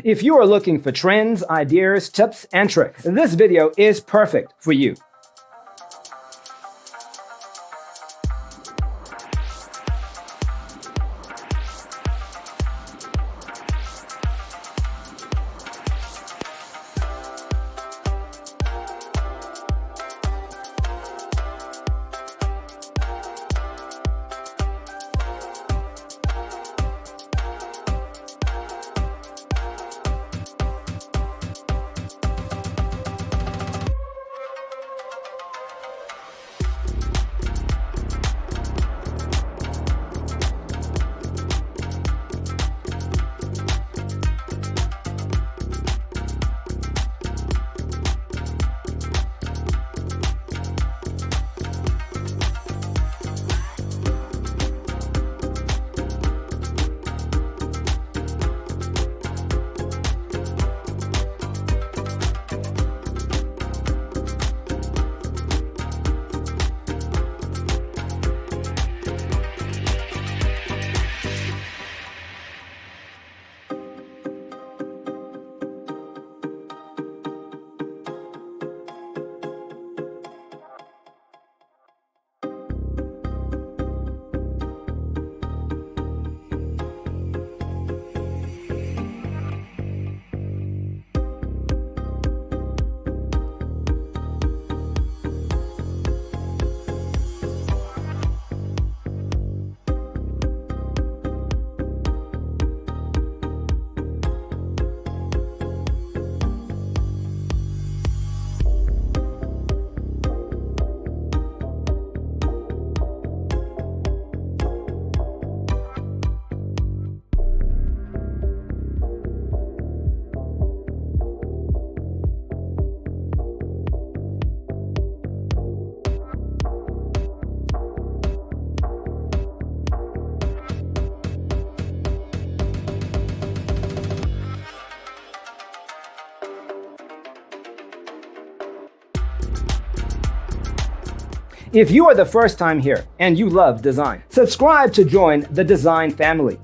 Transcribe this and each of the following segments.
If you are looking for trends, ideas, tips, and tricks, this video is perfect for you. If you are the first time here and you love design, subscribe to join the design family.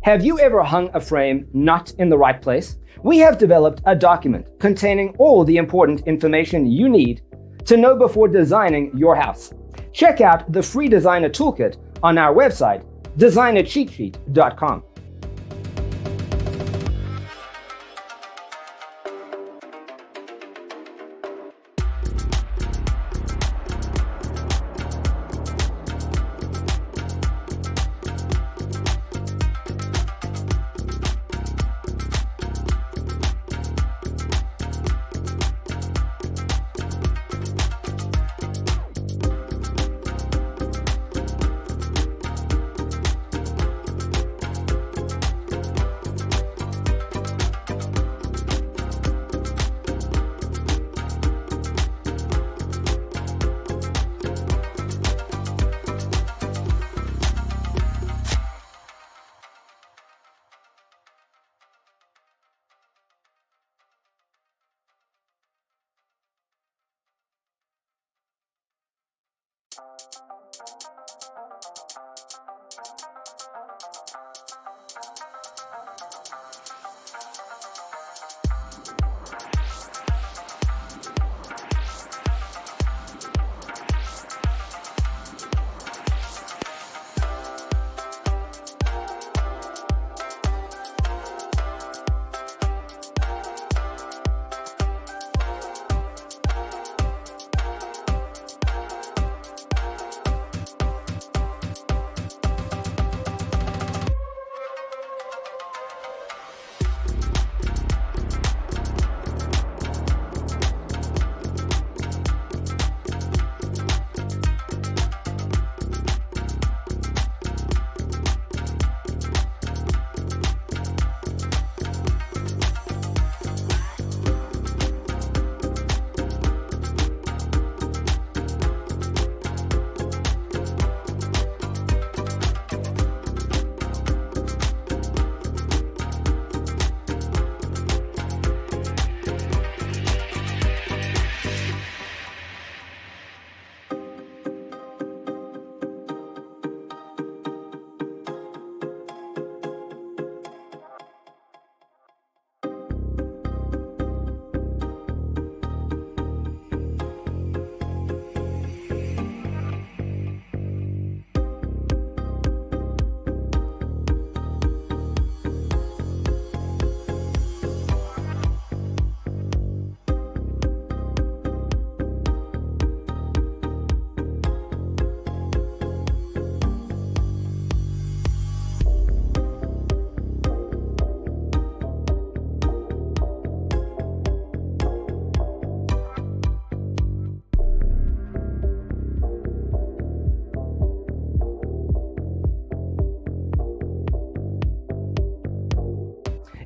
Have you ever hung a frame not in the right place? We have developed a document containing all the important information you need to know before designing your house. Check out the free designer toolkit on our website, designercheatsheet.com.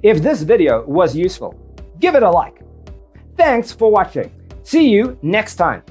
If this video was useful, give it a like. Thanks for watching. See you next time.